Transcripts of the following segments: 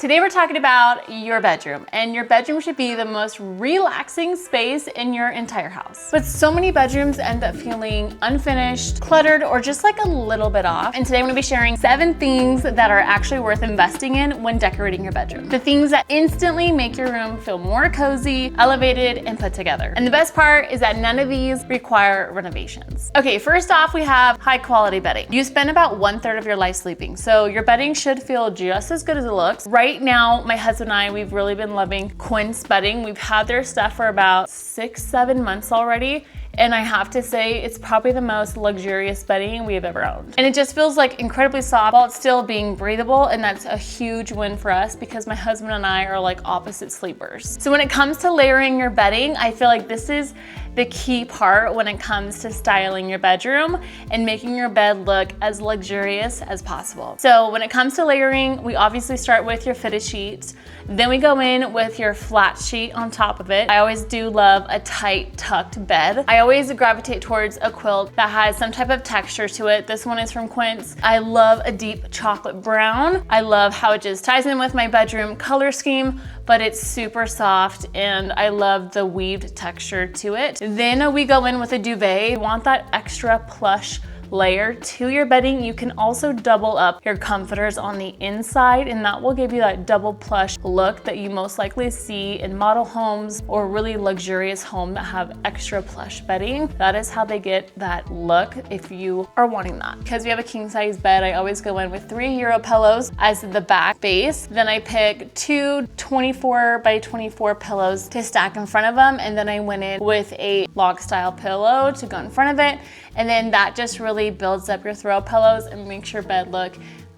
Today we're talking about your bedroom, and your bedroom should be the most relaxing space in your entire house. But so many bedrooms end up feeling unfinished, cluttered, or just like a little bit off. And today I'm gonna be sharing 7 things that are actually worth investing in when decorating your bedroom. The things that instantly make your room feel more cozy, elevated, and put together. And the best part is that none of these require renovations. Okay, first off, we have high quality bedding. You spend about 1/3 of your life sleeping, so your bedding should feel just as good as it looks. Right now, my husband and I, we've really been loving Quince bedding. We've had their stuff for about 6-7 months already. And I have to say, it's probably the most luxurious bedding we have ever owned. And it just feels like incredibly soft while it's still being breathable. And that's a huge win for us because my husband and I are like opposite sleepers. So when it comes to layering your bedding, I feel like this is the key part when it comes to styling your bedroom and making your bed look as luxurious as possible. So when it comes to layering, we obviously start with your fitted sheets. Then we go in with your flat sheet on top of it. I always do love a tight tucked bed. I always gravitate towards a quilt that has some type of texture to it. This one is from Quince. I love a deep chocolate brown. I love how it just ties in with my bedroom color scheme, but it's super soft and I love the weaved texture to it. Then we go in with a duvet. You want that extra plush layer to your bedding. You can also double up your comforters on the inside, and that will give you that double plush look that you most likely see in model homes or really luxurious homes that have extra plush bedding. That is how they get that look if you are wanting that. Because we have a king size bed, I always go in with 3 Euro pillows as the back base. Then I pick 2 24 by 24 pillows to stack in front of them, and then I went in with a log style pillow to go in front of it. And then that just really builds up your throw pillows and makes your bed look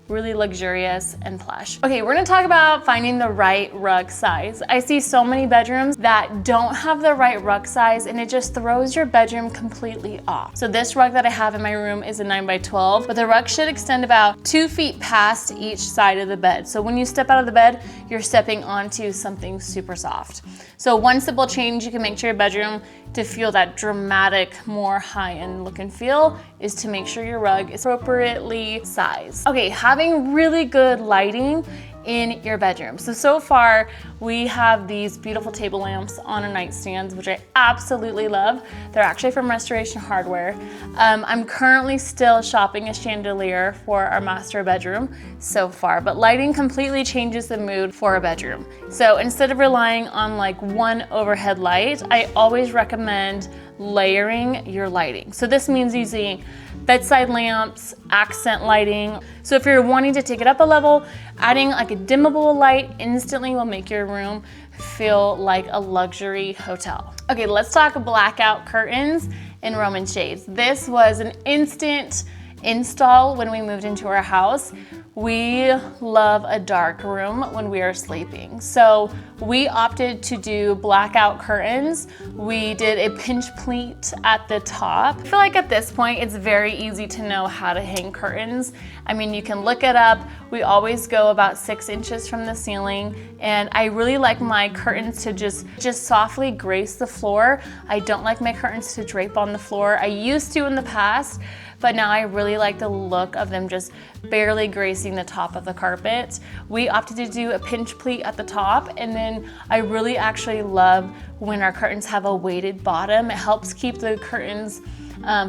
really luxurious and plush. Okay, we're gonna talk about finding the right rug size. I see so many bedrooms that don't have the right rug size and it just throws your bedroom completely off. So this rug that I have in my room is a 9 by 12, but the rug should extend about 2 feet past each side of the bed. So when you step out of the bed, you're stepping onto something super soft. So one simple change you can make to your bedroom to feel that dramatic, more high-end look and feel is to make sure your rug is appropriately sized. Okay, having really good lighting in your bedroom. So far we have these beautiful table lamps on our nightstands, which I absolutely love. They're actually from Restoration Hardware. I'm currently still shopping a chandelier for our master bedroom so far, but lighting completely changes the mood for a bedroom. So instead of relying on like one overhead light, I always recommend layering your lighting. So this means using bedside lamps, accent lighting. So if you're wanting to take it up a level, adding like a dimmable light instantly will make your room feel like a luxury hotel. Okay, let's talk blackout curtains and Roman shades. This was an instant install when we moved into our house. We love a dark room when we are sleeping. So we opted to do blackout curtains. We did a pinch pleat at the top. I feel like at this point, it's very easy to know how to hang curtains. I mean, you can look it up. We always go about 6 inches from the ceiling. And I really like my curtains to just softly grace the floor. I don't like my curtains to drape on the floor. I used to in the past, but now I really like the look of them just barely gracing the top of the carpet. We opted to do a pinch pleat at the top, and then I really actually love when our curtains have a weighted bottom. It helps keep the curtains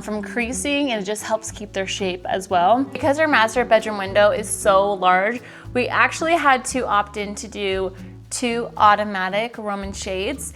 from creasing, and it just helps keep their shape as well. Because our master bedroom window is so large, we actually had to opt in to do 2 automatic Roman shades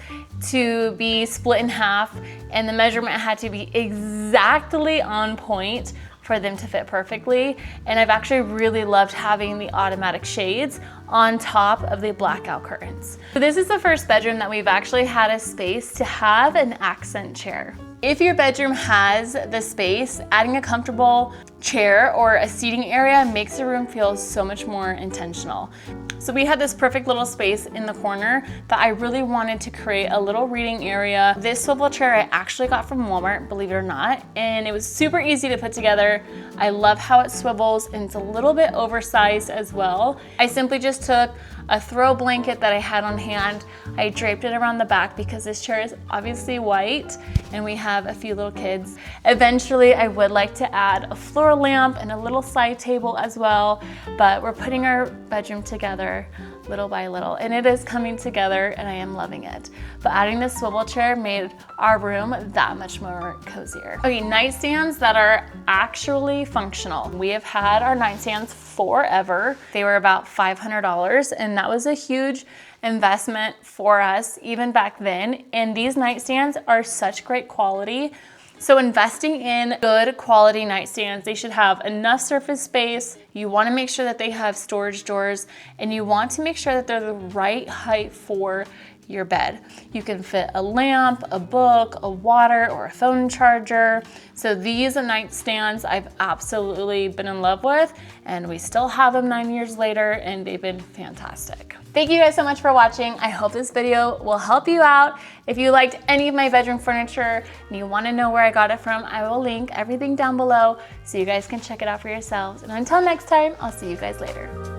to be split in half, and the measurement had to be exactly on point for them to fit perfectly. And I've actually really loved having the automatic shades on top of the blackout curtains. So this is the first bedroom that we've actually had a space to have an accent chair. If your bedroom has the space, adding a comfortable chair or a seating area makes the room feel so much more intentional. So we had this perfect little space in the corner that I really wanted to create a little reading area. This swivel chair I actually got from Walmart, believe it or not, and it was super easy to put together. I love how it swivels, and it's a little bit oversized as well. I simply just took a throw blanket that I had on hand. I draped it around the back because this chair is obviously white and we have a few little kids. Eventually, I would like to add a floor outdoor lamp and a little side table as well. But we're putting our bedroom together little by little, and it is coming together and I am loving it. But adding this swivel chair made our room that much more cozier. Okay, nightstands that are actually functional. We have had our nightstands forever. They were about $500, and that was a huge investment for us even back then. And these nightstands are such great quality. So investing in good quality nightstands, they should have enough surface space. You want to make sure that they have storage drawers, and you want to make sure that they're the right height for your bed. You can fit a lamp, a book, a water, or a phone charger. So these nightstands I've absolutely been in love with, and we still have them 9 years later, and they've been fantastic. Thank you guys so much for watching. I hope this video will help you out. If you liked any of my bedroom furniture and you want to know where I got it from, I will link everything down below so you guys can check it out for yourselves. And until next time, I'll see you guys later.